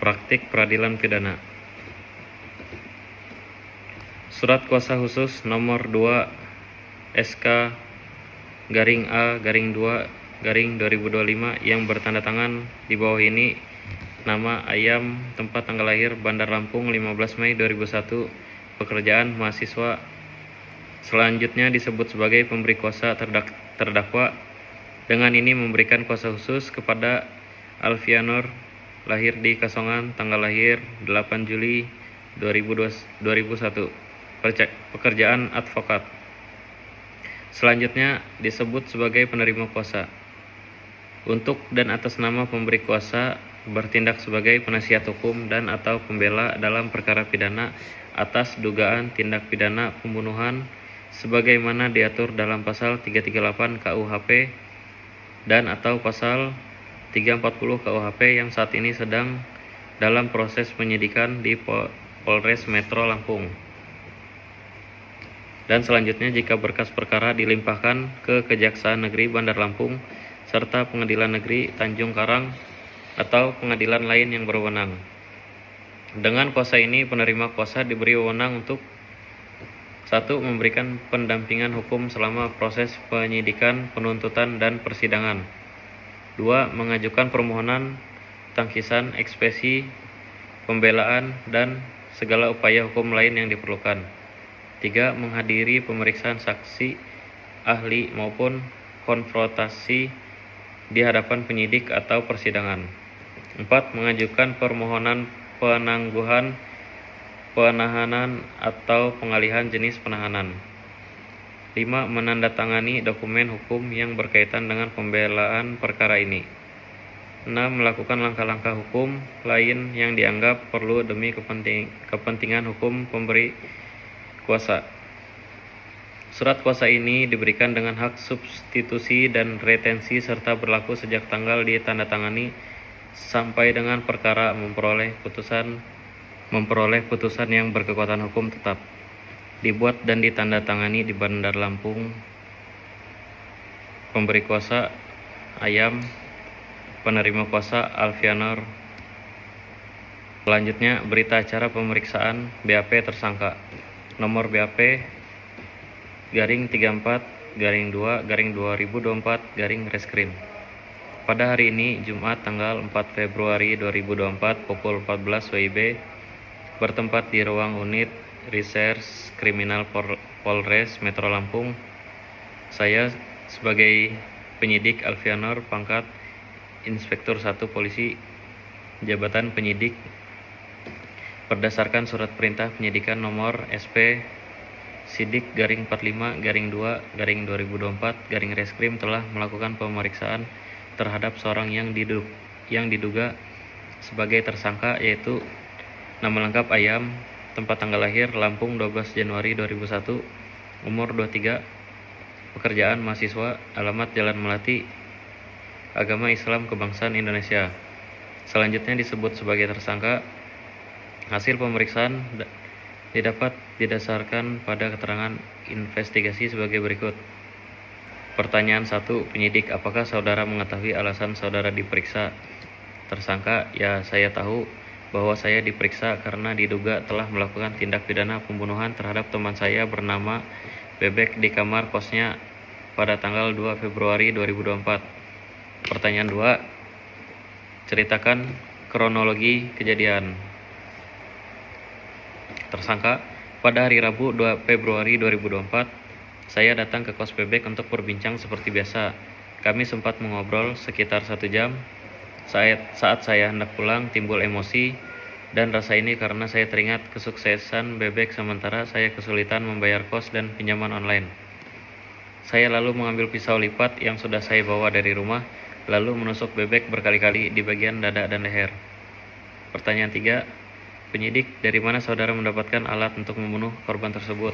Praktik peradilan pidana. Surat kuasa khusus nomor 2 SK garing A garing 2 garing 2025 yang bertanda tangan di bawah ini. Nama Ayam, tempat tanggal lahir Bandar Lampung 15 Mei 2001, pekerjaan mahasiswa. Selanjutnya disebut sebagai pemberi kuasa terdakwa. Dengan ini memberikan kuasa khusus kepada Alfianor, lahir di Kasongan, tanggal lahir 8 Juli 2001, pekerjaan advokat. Selanjutnya disebut sebagai penerima kuasa. Untuk dan atas nama pemberi kuasa bertindak sebagai penasihat hukum dan atau pembela dalam perkara pidana atas dugaan tindak pidana pembunuhan sebagaimana diatur dalam pasal 338 KUHP dan atau pasal 340 KUHP yang saat ini sedang dalam proses penyidikan di Polres Metro Lampung. Dan selanjutnya jika berkas perkara dilimpahkan ke Kejaksaan Negeri Bandar Lampung serta Pengadilan Negeri Tanjung Karang atau pengadilan lain yang berwenang. Dengan kuasa ini penerima kuasa diberi wewenang untuk 1. Memberikan pendampingan hukum selama proses penyidikan, penuntutan, dan persidangan. 2. Mengajukan permohonan, tangkisan, eksepsi, pembelaan, dan segala upaya hukum lain yang diperlukan. 3. Menghadiri pemeriksaan saksi, ahli, maupun konfrontasi di hadapan penyidik atau persidangan. 4. Mengajukan permohonan penangguhan, penahanan, atau pengalihan jenis penahanan. 5. Menandatangani dokumen hukum yang berkaitan dengan pembelaan perkara ini. 6. Melakukan langkah-langkah hukum lain yang dianggap perlu demi kepentingan hukum pemberi kuasa. Surat kuasa ini diberikan dengan hak substitusi dan retensi serta berlaku sejak tanggal ditandatangani sampai dengan perkara memperoleh putusan yang berkekuatan hukum tetap. Dibuat dan ditandatangani di Bandar Lampung. Pemberi kuasa Ayam, penerima kuasa Alfianor. Selanjutnya berita acara pemeriksaan BAP tersangka. Nomor BAP garing 34 garing 2 garing 2024 garing Reskrim. Pada hari ini Jumat tanggal 4 Februari 2024 pukul 14 WIB bertempat di ruang unit Reserse Kriminal Polres Metro Lampung. Saya sebagai penyidik Alfianor, pangkat Inspektur 1 Polisi, jabatan penyidik, berdasarkan surat perintah penyidikan nomor SP Sidik garing 45 garing 2 garing 2024 garing Reskrim telah melakukan pemeriksaan terhadap seorang yang diduga sebagai tersangka, yaitu nama lengkap Ayam, tempat tanggal lahir Lampung 12 Januari 2001, umur 23, pekerjaan mahasiswa, alamat Jalan Melati, agama Islam, kebangsaan Indonesia. Selanjutnya disebut sebagai tersangka. Hasil pemeriksaan didapat didasarkan pada keterangan investigasi sebagai berikut. Pertanyaan 1. Penyidik, apakah saudara mengetahui alasan saudara diperiksa? Tersangka, ya saya tahu bahwa saya diperiksa karena diduga telah melakukan tindak pidana pembunuhan terhadap teman saya bernama Bebek di kamar kosnya pada tanggal 2 Februari 2024. Pertanyaan 2. Ceritakan kronologi kejadian. Tersangka, pada hari Rabu 2 Februari 2024, saya datang ke kos Bebek untuk berbincang seperti biasa. Kami sempat mengobrol sekitar 1 jam. Saat saya hendak pulang, timbul emosi dan rasa ini karena saya teringat kesuksesan Bebek sementara saya kesulitan membayar kos dan pinjaman online. Saya lalu mengambil pisau lipat yang sudah saya bawa dari rumah, lalu menusuk Bebek berkali-kali di bagian dada dan leher. Pertanyaan 3. Penyidik, dari mana saudara mendapatkan alat untuk membunuh korban tersebut?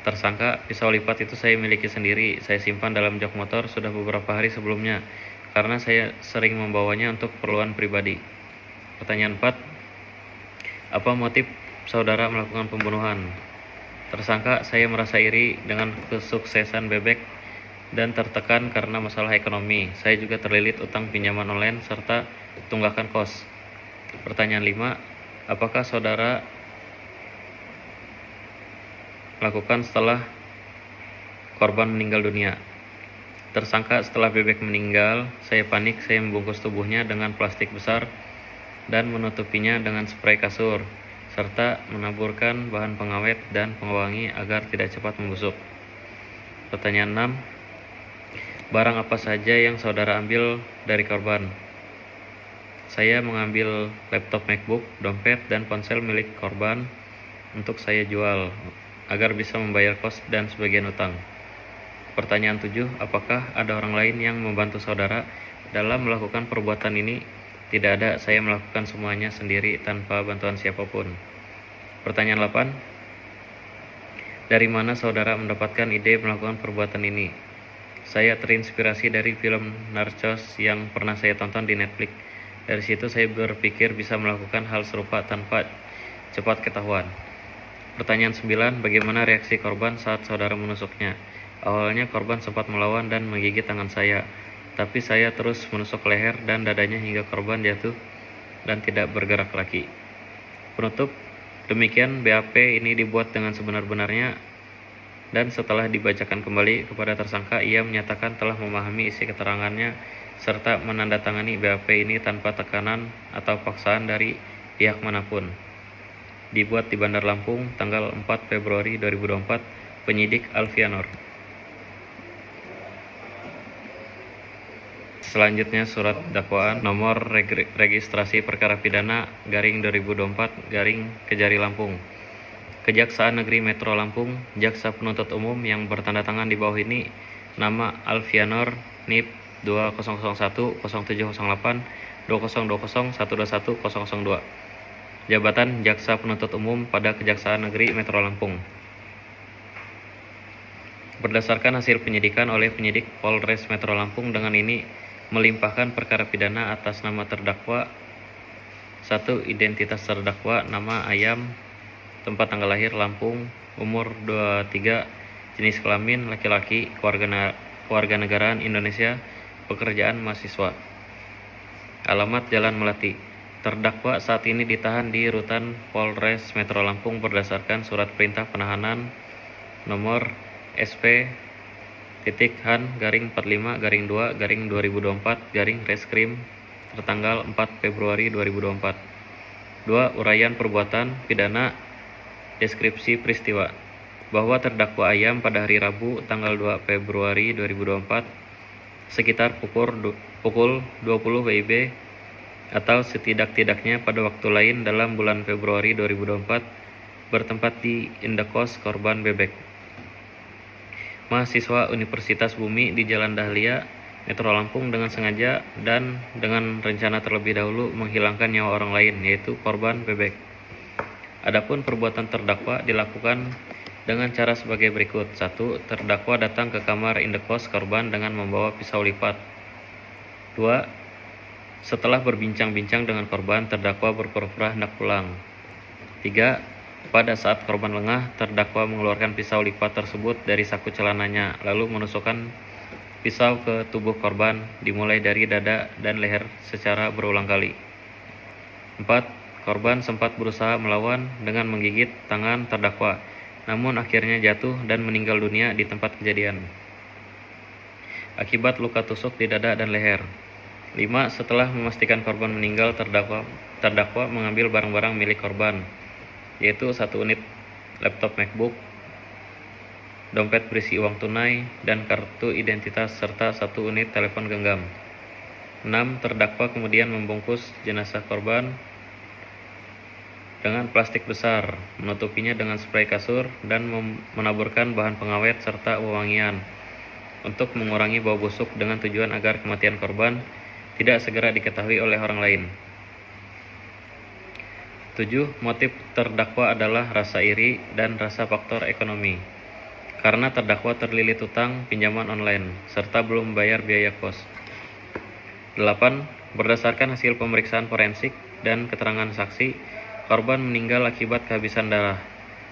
Tersangka, pisau lipat itu saya miliki sendiri. Saya simpan dalam jok motor sudah beberapa hari sebelumnya, karena saya sering membawanya untuk keperluan pribadi. Pertanyaan 4. Apa motif saudara melakukan pembunuhan? Tersangka, saya merasa iri dengan kesuksesan Bebek dan tertekan karena masalah ekonomi. Saya juga terlilit utang pinjaman online serta tunggakan kos. Pertanyaan 5. Apakah saudara lakukan setelah korban meninggal dunia? Tersangka: setelah bebek meninggal, saya panik, saya membungkus tubuhnya dengan plastik besar dan menutupinya dengan spray kasur, serta menaburkan bahan pengawet dan pengewangi agar tidak cepat membusuk. Pertanyaan 6. Barang apa saja yang saudara ambil dari korban? Saya mengambil laptop MacBook, dompet, dan ponsel milik korban untuk saya jual agar bisa membayar kos dan sebagian utang. Pertanyaan 7. Apakah ada orang lain yang membantu saudara dalam melakukan perbuatan ini? Tidak ada, saya melakukan semuanya sendiri tanpa bantuan siapapun. Pertanyaan 8. Dari mana saudara mendapatkan ide melakukan perbuatan ini? Saya terinspirasi dari film Narcos yang pernah saya tonton di Netflix. Dari situ saya berpikir bisa melakukan hal serupa tanpa cepat ketahuan. Pertanyaan 9. Bagaimana reaksi korban saat saudara menusuknya? Awalnya korban sempat melawan dan menggigit tangan saya, tapi saya terus menusuk leher dan dadanya hingga korban jatuh dan tidak bergerak lagi. Penutup. Demikian BAP ini dibuat dengan sebenar-benarnya, dan setelah dibacakan kembali kepada tersangka, ia menyatakan telah memahami isi keterangannya serta menandatangani BAP ini tanpa tekanan atau paksaan dari pihak manapun. Dibuat di Bandar Lampung tanggal 4 Februari 2024, penyidik Alfianor. Selanjutnya surat dakwaan nomor registrasi perkara pidana garing 2024 garing Kejari Lampung. Kejaksaan Negeri Metro Lampung, jaksa penuntut umum yang bertanda tangan di bawah ini, nama Alfianor, NIP 2001 0708 2020 121 002. Jabatan jaksa penuntut umum pada Kejaksaan Negeri Metro Lampung. Berdasarkan hasil penyidikan oleh penyidik Polres Metro Lampung, dengan ini melimpahkan perkara pidana atas nama terdakwa. 1. Identitas terdakwa: nama Ayam, tempat tanggal lahir Lampung, umur 23, jenis kelamin laki-laki, kewarganegaraan Indonesia, pekerjaan mahasiswa. Alamat Jalan Melati. Terdakwa saat ini ditahan di Rutan Polres Metro Lampung berdasarkan surat perintah penahanan nomor SP-Han-45-2-2024 tertanggal 4 Februari 2024. 2. Uraian perbuatan pidana. Deskripsi peristiwa: bahwa terdakwa Ayam pada hari Rabu tanggal 2 Februari 2024 sekitar pukul 20 WIB atau setidak-tidaknya pada waktu lain dalam bulan Februari 2024 bertempat di indekos korban bebek, mahasiswa Universitas Bumi di Jalan Dahlia, Metro Lampung, dengan sengaja dan dengan rencana terlebih dahulu menghilangkan nyawa orang lain, yaitu korban bebek. Adapun perbuatan terdakwa dilakukan dengan cara sebagai berikut. 1. Terdakwa datang ke kamar indekos korban dengan membawa pisau lipat. 2. Setelah berbincang-bincang dengan korban, terdakwa berpura-pura hendak pulang. 3. Pada saat korban lengah, terdakwa mengeluarkan pisau lipat tersebut dari saku celananya, lalu menusukkan pisau ke tubuh korban, dimulai dari dada dan leher secara berulang kali. 4. Korban sempat berusaha melawan dengan menggigit tangan terdakwa, namun akhirnya jatuh dan meninggal dunia di tempat kejadian akibat luka tusuk di dada dan leher. 5. Setelah memastikan korban meninggal, terdakwa mengambil barang-barang milik korban, yaitu 1 unit laptop MacBook, dompet berisi uang tunai dan kartu identitas, serta 1 unit telepon genggam. 6. Terdakwa kemudian membungkus jenazah korban dengan plastik besar, menutupinya dengan spray kasur, dan menaburkan bahan pengawet serta wewangian untuk mengurangi bau busuk dengan tujuan agar kematian korban tidak segera diketahui oleh orang lain. 7. Motif terdakwa adalah rasa iri dan rasa faktor ekonomi, karena terdakwa terlilit utang pinjaman online serta belum membayar biaya kos. 8. Berdasarkan hasil pemeriksaan forensik dan keterangan saksi, korban meninggal akibat kehabisan darah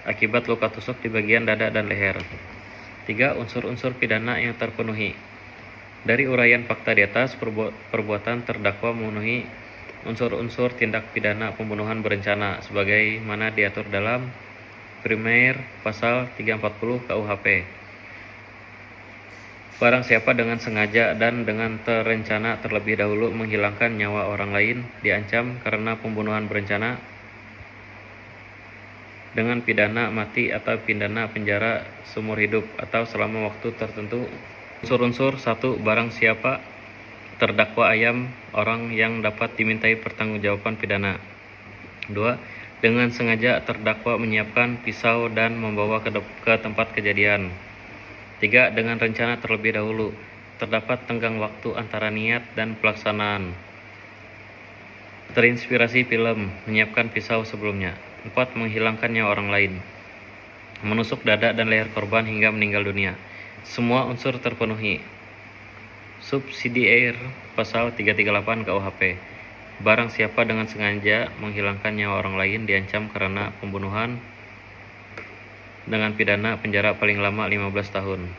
akibat luka tusuk di bagian dada dan leher. 3. Unsur-unsur pidana yang terpenuhi. Dari uraian fakta di atas, perbuatan terdakwa memenuhi unsur-unsur tindak pidana pembunuhan berencana sebagaimana diatur dalam Primer pasal 340 KUHP. Barang siapa dengan sengaja dan dengan terencana terlebih dahulu menghilangkan nyawa orang lain diancam karena pembunuhan berencana dengan pidana mati atau pidana penjara seumur hidup atau selama waktu tertentu. Unsur-unsur 1. Barang siapa terdakwa ayam orang yang dapat dimintai pertanggungjawaban pidana. 2. Dengan sengaja terdakwa menyiapkan pisau dan membawa ke tempat kejadian. 3. Dengan rencana terlebih dahulu. Terdapat tenggang waktu antara niat dan pelaksanaan. Terinspirasi film, menyiapkan pisau sebelumnya. 4. Menghilangkan nyawa orang lain. Menusuk dada dan leher korban hingga meninggal dunia. Semua unsur terpenuhi. Subsidiar pasal 338 KUHP. Barang siapa dengan sengaja menghilangkan nyawa orang lain diancam karena pembunuhan dengan pidana penjara paling lama 15 tahun.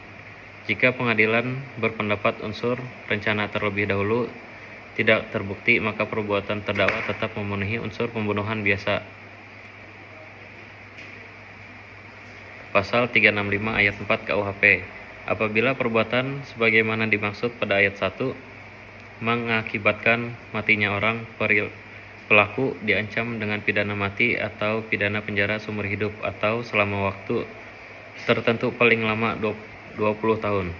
Jika pengadilan berpendapat unsur rencana terlebih dahulu tidak terbukti, maka perbuatan terdakwa tetap memenuhi unsur pembunuhan biasa. Pasal 365 ayat 4 KUHP. Apabila perbuatan sebagaimana dimaksud pada ayat 1 mengakibatkan matinya orang, pelaku diancam dengan pidana mati atau pidana penjara seumur hidup atau selama waktu tertentu paling lama 20 tahun.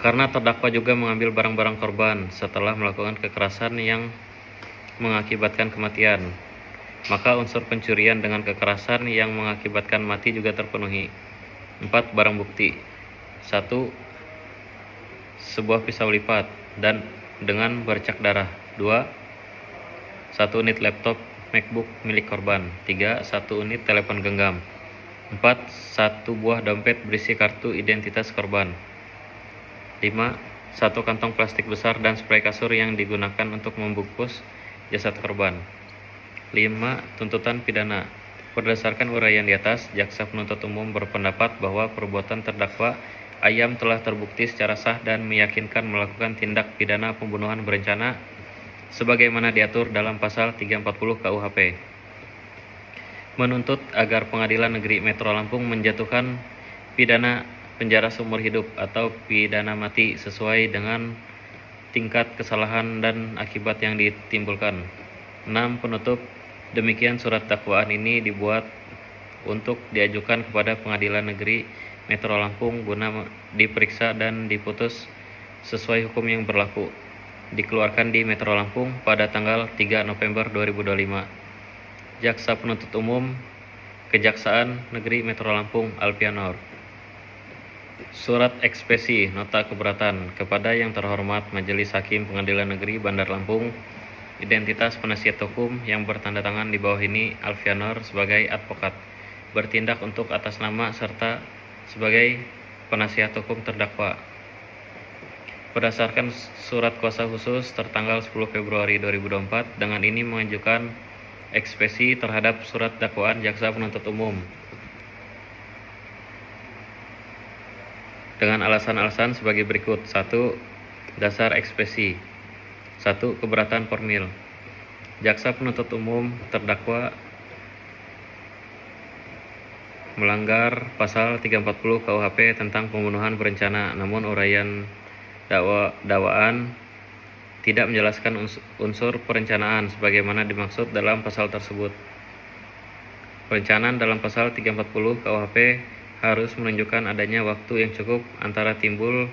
Karena terdakwa juga mengambil barang-barang korban setelah melakukan kekerasan yang mengakibatkan kematian, maka unsur pencurian dengan kekerasan yang mengakibatkan mati juga terpenuhi. 4. Barang bukti. 1. Sebuah pisau lipat dan dengan bercak darah. 2. 1 unit laptop MacBook milik korban. 3. 1 unit telepon genggam. 4. 1 buah dompet berisi kartu identitas korban. 5. 1 kantong plastik besar dan spray kasur yang digunakan untuk membungkus jasad korban. 5. Tuntutan pidana. Berdasarkan uraian di atas, jaksa penuntut umum berpendapat bahwa perbuatan terdakwa ayam telah terbukti secara sah dan meyakinkan melakukan tindak pidana pembunuhan berencana sebagaimana diatur dalam pasal 340 KUHP. Menuntut agar Pengadilan Negeri Metro Lampung menjatuhkan pidana penjara seumur hidup atau pidana mati sesuai dengan tingkat kesalahan dan akibat yang ditimbulkan. 6. Penutup. Demikian surat dakwaan ini dibuat untuk diajukan kepada Pengadilan Negeri Metro Lampung guna diperiksa dan diputus sesuai hukum yang berlaku. Dikeluarkan di Metro Lampung pada tanggal 3 November 2025. Jaksa Penuntut Umum Kejaksaan Negeri Metro Lampung Alfianor. Surat ekspesi nota keberatan kepada yang terhormat Majelis Hakim Pengadilan Negeri Bandar Lampung. Identitas penasihat hukum yang bertanda tangan di bawah ini Alfianor sebagai advokat bertindak untuk atas nama serta sebagai penasihat hukum terdakwa. Berdasarkan surat kuasa khusus tertanggal 10 Februari 2024, dengan ini mengajukan ekspesi terhadap surat dakwaan jaksa penuntut umum dengan alasan-alasan sebagai berikut. 1. Dasar ekspesi. 1. Keberatan formil. Jaksa penuntut umum terdakwa melanggar pasal 340 KUHP tentang pembunuhan berencana, namun uraian dakwaan tidak menjelaskan unsur perencanaan sebagaimana dimaksud dalam pasal tersebut. Perencanaan dalam pasal 340 KUHP harus menunjukkan adanya waktu yang cukup antara timbul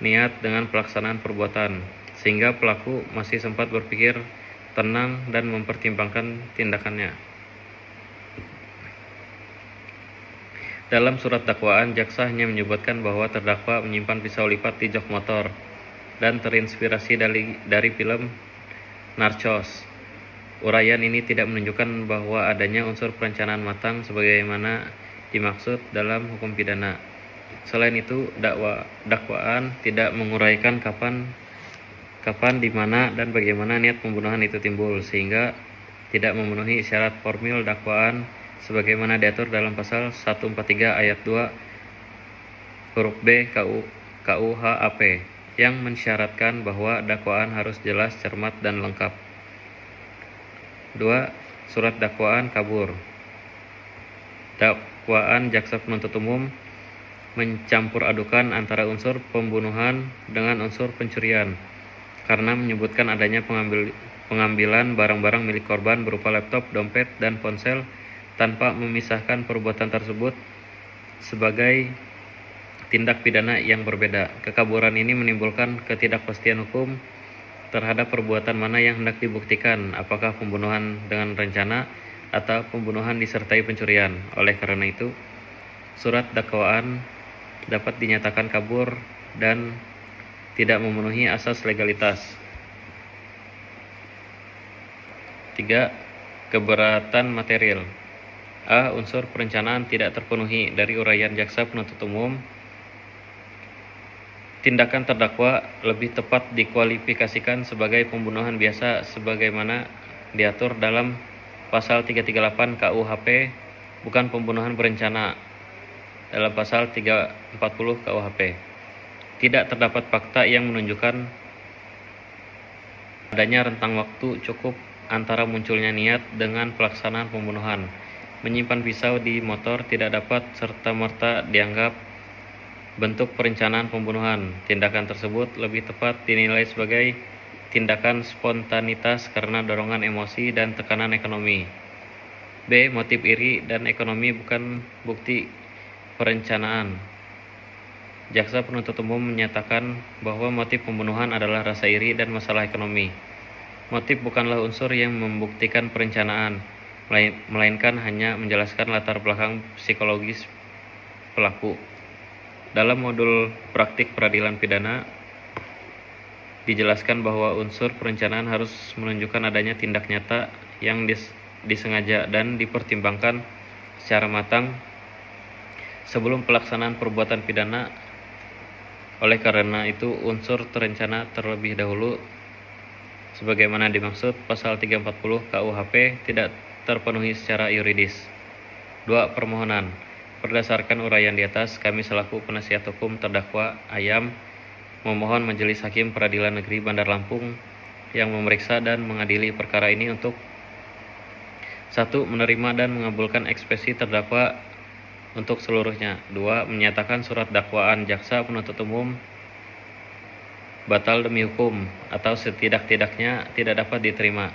niat dengan pelaksanaan perbuatan, sehingga pelaku masih sempat berpikir tenang dan mempertimbangkan tindakannya. Dalam surat dakwaan, jaksa hanya menyebutkan bahwa terdakwa menyimpan pisau lipat di jok motor dan terinspirasi dari film Narcos. Uraian ini tidak menunjukkan bahwa adanya unsur perencanaan matang sebagaimana dimaksud dalam hukum pidana. Selain itu, dakwaan tidak menguraikan kapan, di mana, dan bagaimana niat pembunuhan itu timbul, sehingga tidak memenuhi syarat formil dakwaan sebagaimana diatur dalam pasal 143 ayat 2 huruf B KUHAP yang mensyaratkan bahwa dakwaan harus jelas, cermat, dan lengkap. 2. Surat dakwaan kabur. Dakwaan jaksa penuntut umum mencampur adukan antara unsur pembunuhan dengan unsur pencurian karena menyebutkan adanya pengambilan barang-barang milik korban berupa laptop, dompet, dan ponsel tanpa memisahkan perbuatan tersebut sebagai tindak pidana yang berbeda. Kekaburan ini menimbulkan ketidakpastian hukum terhadap perbuatan mana yang hendak dibuktikan, apakah pembunuhan dengan rencana atau pembunuhan disertai pencurian. Oleh karena itu, surat dakwaan dapat dinyatakan kabur dan tidak memenuhi asas legalitas. 3. Keberatan material. A. Unsur perencanaan tidak terpenuhi. Dari uraian jaksa penuntut umum, tindakan terdakwa lebih tepat dikualifikasikan sebagai pembunuhan biasa sebagaimana diatur dalam pasal 338 KUHP, bukan pembunuhan berencana dalam pasal 340 KUHP. Tidak terdapat fakta yang menunjukkan adanya rentang waktu cukup antara munculnya niat dengan pelaksanaan pembunuhan. Menyimpan pisau di motor tidak dapat serta-merta dianggap bentuk perencanaan pembunuhan. Tindakan tersebut lebih tepat dinilai sebagai tindakan spontanitas karena dorongan emosi dan tekanan ekonomi. B. Motif iri dan ekonomi bukan bukti perencanaan. Jaksa penuntut umum menyatakan bahwa motif pembunuhan adalah rasa iri dan masalah ekonomi. Motif bukanlah unsur yang membuktikan perencanaan, melainkan hanya menjelaskan latar belakang psikologis pelaku. Dalam modul praktik peradilan pidana, dijelaskan bahwa unsur perencanaan harus menunjukkan adanya tindak nyata yang disengaja dan dipertimbangkan secara matang sebelum pelaksanaan perbuatan pidana. Oleh karena itu, unsur terencana terlebih dahulu sebagaimana dimaksud pasal 340 KUHP tidak terpenuhi secara yuridis. 2. Permohonan. Berdasarkan uraian di atas, kami selaku penasihat hukum terdakwa Ayam memohon Majelis Hakim Peradilan Negeri Bandar Lampung yang memeriksa dan mengadili perkara ini untuk 1. Menerima dan mengabulkan ekspresi terdakwa untuk seluruhnya. 2. Menyatakan surat dakwaan jaksa penuntut umum batal demi hukum atau setidak-tidaknya tidak dapat diterima.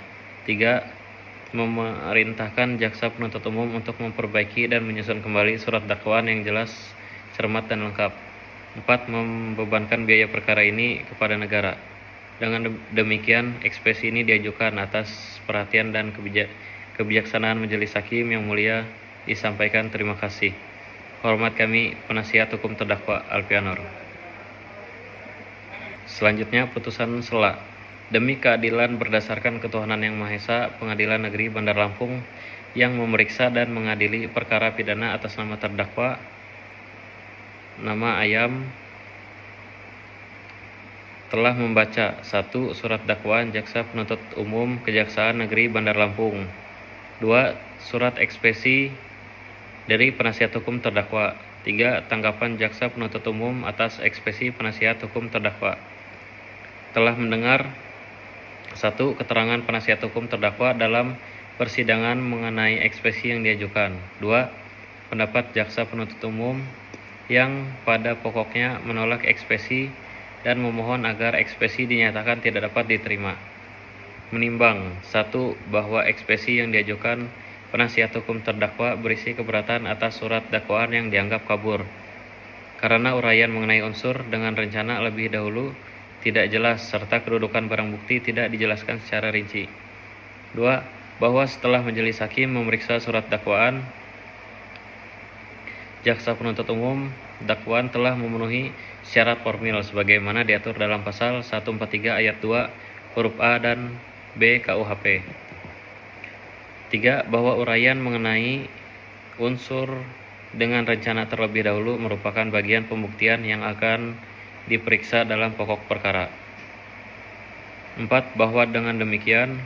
3. Memerintahkan jaksa penuntut umum untuk memperbaiki dan menyusun kembali surat dakwaan yang jelas, cermat, dan lengkap. 4. Membebankan biaya perkara ini kepada negara. Dengan demikian, ekspresi ini diajukan atas perhatian dan kebijaksanaan Majelis Hakim yang mulia disampaikan terima kasih. Hormat kami, penasihat hukum terdakwa Alfianor. Selanjutnya, putusan sela. Demi keadilan berdasarkan ketuhanan yang Maha Esa, Pengadilan Negeri Bandar Lampung yang memeriksa dan mengadili perkara pidana atas nama terdakwa nama Ayam telah membaca 1. Surat dakwaan jaksa penuntut umum Kejaksaan Negeri Bandar Lampung. 2. Surat ekspresi dari penasihat hukum terdakwa. 3. Tanggapan jaksa penuntut umum atas ekspresi penasihat hukum terdakwa. Telah mendengar 1. Keterangan penasihat hukum terdakwa dalam persidangan mengenai ekspresi yang diajukan. 2. Pendapat jaksa penuntut umum yang pada pokoknya menolak ekspresi dan memohon agar ekspresi dinyatakan tidak dapat diterima. Menimbang 1. Bahwa ekspresi yang diajukan penasihat hukum terdakwa berisi keberatan atas surat dakwaan yang dianggap kabur karena uraian mengenai unsur dengan rencana lebih dahulu tidak jelas serta kedudukan barang bukti tidak dijelaskan secara rinci. 2. Bahwa setelah Majelis Hakim memeriksa surat dakwaan jaksa penuntut umum, dakwaan telah memenuhi syarat formil sebagaimana diatur dalam pasal 143 ayat 2 huruf A dan B KUHP. 3. Bahwa uraian mengenai unsur dengan rencana terlebih dahulu merupakan bagian pembuktian yang akan diperiksa dalam pokok perkara. 4. Bahwa dengan demikian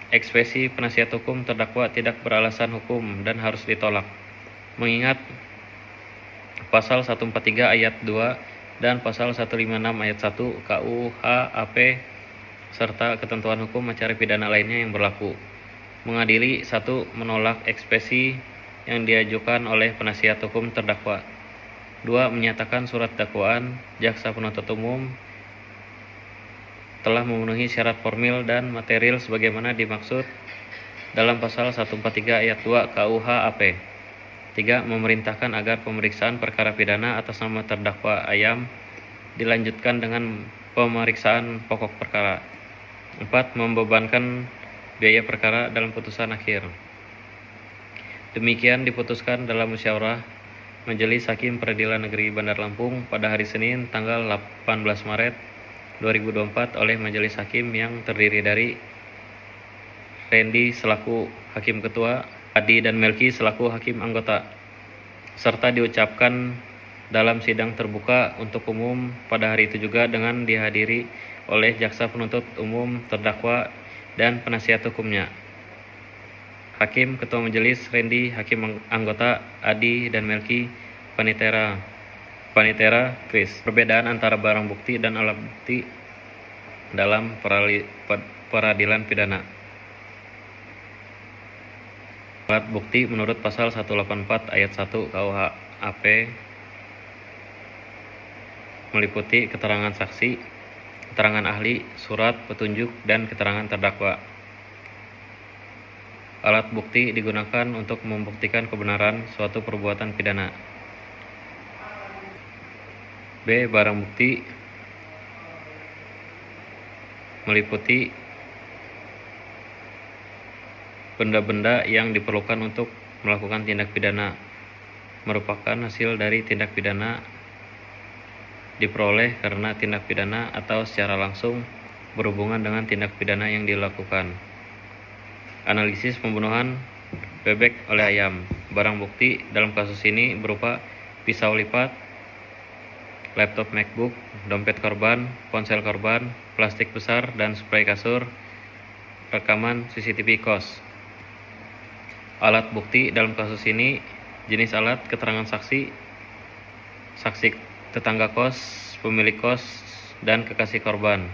ekspresi penasihat hukum terdakwa tidak beralasan hukum dan harus ditolak, mengingat pasal 143 ayat 2 dan pasal 156 ayat 1 KUHAP serta ketentuan hukum acara pidana lainnya yang berlaku. Mengadili 1. Menolak eksepsi yang diajukan oleh penasihat hukum terdakwa. 2. Menyatakan surat dakwaan jaksa penuntut umum telah memenuhi syarat formil dan material sebagaimana dimaksud dalam pasal 143 ayat 2 KUH AP. 3. Memerintahkan agar pemeriksaan perkara pidana atas nama terdakwa Ayam dilanjutkan dengan pemeriksaan pokok perkara. 4. Membebankan biaya perkara dalam putusan akhir. Demikian diputuskan dalam musyawarah Majelis Hakim Pengadilan Negeri Bandar Lampung pada hari Senin tanggal 18 Maret 2024 oleh Majelis Hakim yang terdiri dari Randy selaku Hakim Ketua, Adi dan Melki selaku Hakim Anggota, serta diucapkan dalam sidang terbuka untuk umum pada hari itu juga dengan dihadiri oleh Jaksa Penuntut Umum, terdakwa, dan penasihat hukumnya. Hakim Ketua Majelis Randy, Hakim Anggota Adi dan Melki, Panitera Chris. Perbedaan antara barang bukti dan alat bukti dalam peradilan pidana. Alat bukti menurut pasal 184 ayat 1 KUH AP meliputi keterangan saksi, keterangan ahli, surat petunjuk, dan keterangan terdakwa. Alat bukti digunakan untuk membuktikan kebenaran suatu perbuatan pidana. B. Barang bukti meliputi benda-benda yang diperlukan untuk melakukan tindak pidana, merupakan hasil dari tindak pidana, diperoleh karena tindak pidana atau secara langsung berhubungan dengan tindak pidana yang dilakukan. Analisis pembunuhan bebek oleh ayam. Barang bukti dalam kasus ini berupa pisau lipat, laptop MacBook, dompet korban, ponsel korban, plastik besar dan spray kasur, rekaman CCTV kos. Alat bukti dalam kasus ini jenis alat, keterangan saksi, saksi tetangga kos, pemilik kos, dan kekasih korban,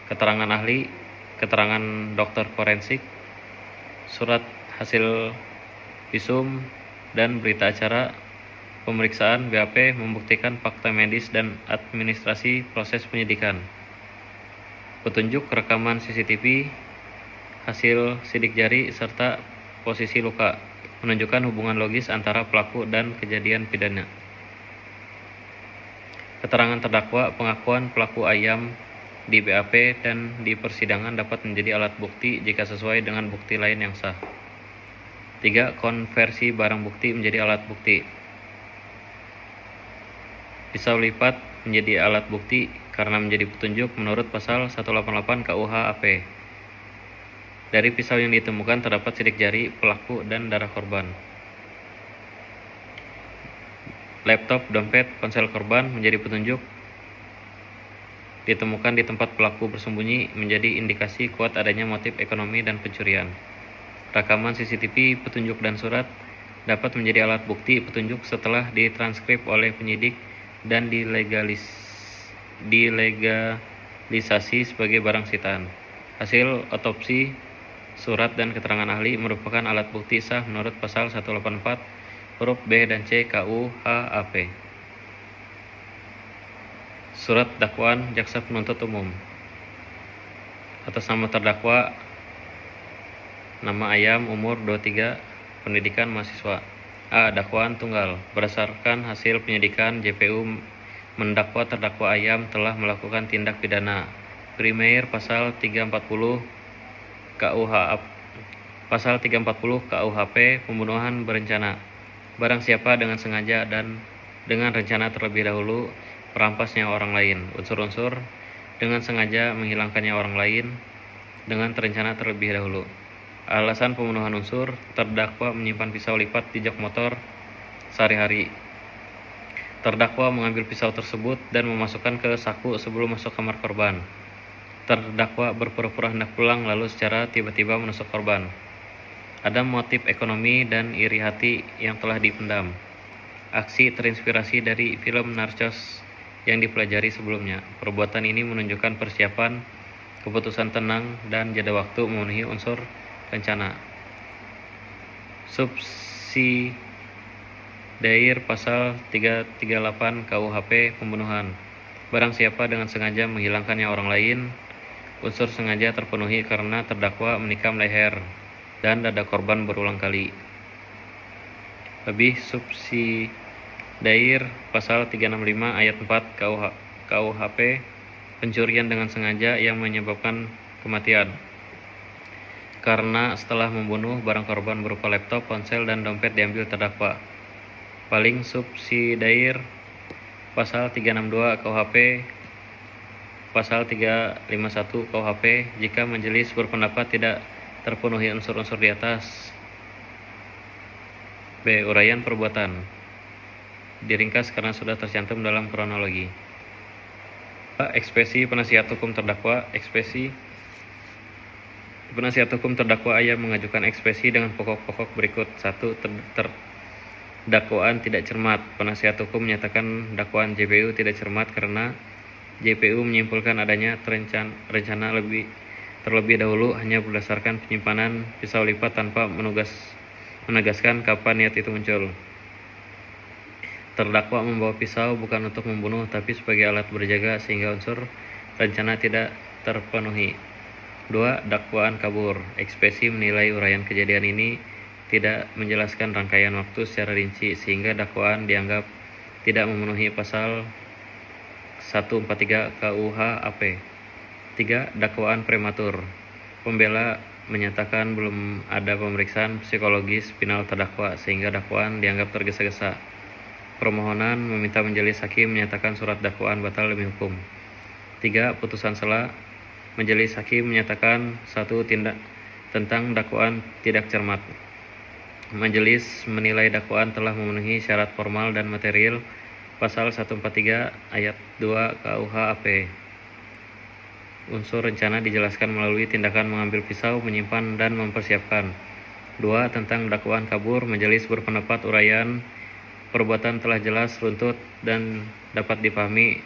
keterangan ahli, keterangan dokter forensik, surat hasil visum, dan berita acara pemeriksaan BAP membuktikan fakta medis dan administrasi proses penyidikan. Petunjuk rekaman CCTV, hasil sidik jari, serta posisi luka menunjukkan hubungan logis antara pelaku dan kejadian pidana. Keterangan terdakwa, pengakuan pelaku ayam di BAP dan di persidangan dapat menjadi alat bukti jika sesuai dengan bukti lain yang sah. 3. Konversi barang bukti menjadi alat bukti. Pisau lipat menjadi alat bukti karena menjadi petunjuk menurut pasal 188 KUH AP. Dari pisau yang ditemukan terdapat sidik jari pelaku dan darah korban. Laptop, dompet, ponsel korban menjadi petunjuk ditemukan di tempat pelaku bersembunyi menjadi indikasi kuat adanya motif ekonomi dan pencurian. Rekaman CCTV, petunjuk dan surat dapat menjadi alat bukti petunjuk setelah ditranskrip oleh penyidik dan dilegalisasi sebagai barang sitaan. Hasil otopsi, surat dan keterangan ahli merupakan alat bukti sah menurut pasal 184 huruf B dan C KUH AP. Surat dakwaan jaksa penuntut umum. Atas nama terdakwa, nama ayam, umur 23, pendidikan mahasiswa. A. Dakwaan tunggal. Berdasarkan hasil penyidikan, JPU mendakwa terdakwa ayam telah melakukan tindak pidana primer pasal 340 KUHP pembunuhan berencana. Barang siapa dengan sengaja dan dengan rencana terlebih dahulu merampas nyawa orang lain. Unsur-unsur dengan sengaja menghilangkan nyawa orang lain dengan terencana terlebih dahulu. Alasan pembunuhan unsur, terdakwa menyimpan pisau lipat di jok motor sehari-hari. Terdakwa mengambil pisau tersebut dan memasukkan ke saku sebelum masuk kamar korban. Terdakwa berpura-pura hendak pulang lalu secara tiba-tiba menusuk korban. Ada motif ekonomi dan iri hati yang telah dipendam. Aksi terinspirasi dari film Narcos yang dipelajari sebelumnya. Perbuatan ini menunjukkan persiapan keputusan tenang, dan jeda waktu memenuhi unsur rencana. Subsidiair pasal 338 KUHP pembunuhan. Barang siapa dengan sengaja menghilangkan nyawa orang lain, unsur sengaja terpenuhi karena terdakwa menikam leher dan dada korban berulang kali. Lebih subsidiair pasal 365 ayat 4 KUHP pencurian dengan sengaja yang menyebabkan kematian. Karena setelah membunuh, barang korban berupa laptop, ponsel, dan dompet diambil terdakwa. Paling subsidiair pasal 362 KUHP, pasal 351 KUHP jika majelis berpendapat tidak terpenuhi unsur-unsur di atas. B. Uraian perbuatan diringkas karena sudah tercantum dalam kronologi. Ekspresi penasihat hukum terdakwa. Ekspresi penasihat hukum terdakwa yang mengajukan ekspresi dengan pokok-pokok berikut. 1. Dakwaan tidak cermat. Penasihat hukum menyatakan dakwaan JPU tidak cermat karena JPU menyimpulkan adanya rencana terlebih dahulu hanya berdasarkan penyimpanan pisau lipat tanpa menegaskan kapan niat itu muncul. Terdakwa membawa pisau bukan untuk membunuh tapi sebagai alat berjaga sehingga unsur rencana tidak terpenuhi. 2. Dakwaan kabur. Ekspresi menilai uraian kejadian ini tidak menjelaskan rangkaian waktu secara rinci sehingga dakwaan dianggap tidak memenuhi pasal 143 KUHP. 3. Dakwaan prematur. Pembela menyatakan belum ada pemeriksaan psikologis final terdakwa sehingga dakwaan dianggap tergesa-gesa. Permohonan meminta majelis hakim menyatakan surat dakwaan batal demi hukum. 3. Putusan sela. Majelis hakim menyatakan 1. Tindak tentang dakwaan tidak cermat. Majelis menilai dakwaan telah memenuhi syarat formal dan material pasal 143 ayat 2 KUHP. Unsur rencana dijelaskan melalui tindakan mengambil pisau, menyimpan, dan mempersiapkan. 2. Tentang dakwaan kabur, majelis berpendapat uraian perbuatan telah jelas, runtut, dan dapat dipahami,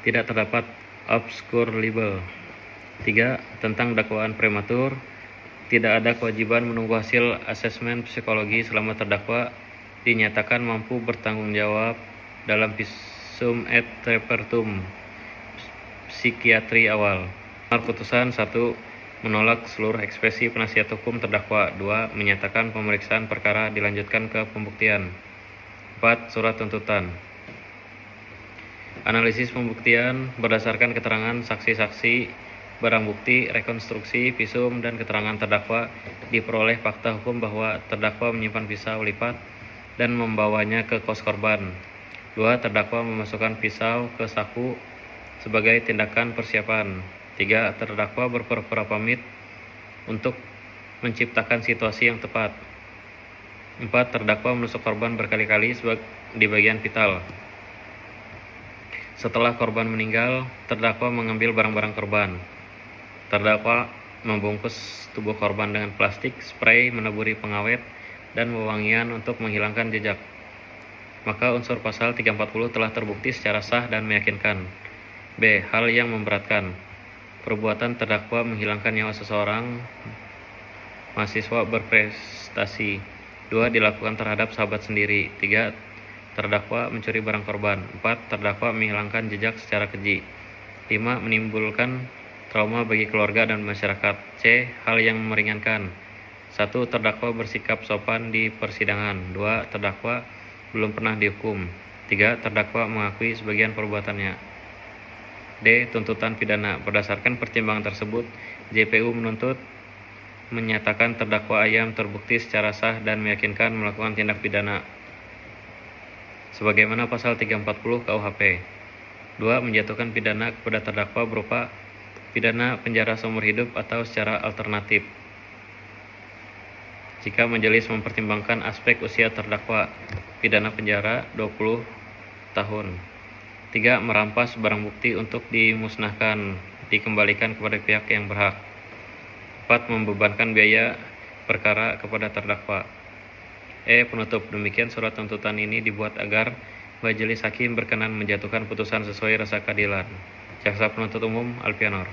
tidak terdapat obskur libel. 3. Tentang dakwaan prematur, tidak ada kewajiban menunggu hasil asesmen psikologi selama terdakwa dinyatakan mampu bertanggung jawab dalam visum et repertum psikiatri awal. Putusan 1. Menolak seluruh ekspresi penasihat hukum terdakwa. 2. Menyatakan pemeriksaan perkara dilanjutkan ke pembuktian. 4. Surat tuntutan. Analisis pembuktian berdasarkan keterangan saksi-saksi, barang bukti, rekonstruksi, visum, dan keterangan terdakwa diperoleh fakta hukum bahwa terdakwa menyimpan pisau lipat dan membawanya ke kos korban. 2. Terdakwa memasukkan pisau ke saku sebagai tindakan persiapan. 3. Terdakwa berpura-pura pamit untuk menciptakan situasi yang tepat. 4. Terdakwa menusuk korban berkali-kali di bagian vital. Setelah korban meninggal, terdakwa mengambil barang-barang korban. Terdakwa membungkus tubuh korban dengan plastik, spray, menaburi pengawet, dan wewangian untuk menghilangkan jejak. Maka unsur pasal 340 telah terbukti secara sah dan meyakinkan. B. Hal yang memberatkan. Perbuatan terdakwa menghilangkan nyawa seseorang mahasiswa berprestasi. 2. Dilakukan terhadap sahabat sendiri. 3. Terdakwa mencuri barang korban. 4. Terdakwa menghilangkan jejak secara keji. 5. Menimbulkan trauma bagi keluarga dan masyarakat. C. Hal yang meringankan. 1. Terdakwa bersikap sopan di persidangan. 2. Terdakwa belum pernah dihukum. 3. Terdakwa mengakui sebagian perbuatannya. D. Tuntutan pidana. Berdasarkan pertimbangan tersebut, JPU menyatakan terdakwa Ayam terbukti secara sah dan meyakinkan melakukan tindak pidana sebagaimana pasal 340 KUHP. 2. Menjatuhkan pidana kepada terdakwa berupa pidana penjara seumur hidup atau secara alternatif jika majelis mempertimbangkan aspek usia terdakwa, pidana penjara 20 tahun. 3. Merampas barang bukti untuk dimusnahkan, dikembalikan kepada pihak yang berhak. 4. Membebankan biaya perkara kepada terdakwa. Penutup. Demikian surat tuntutan ini dibuat agar majelis hakim berkenan menjatuhkan putusan sesuai rasa keadilan. Jaksa Penuntut Umum Alfianor.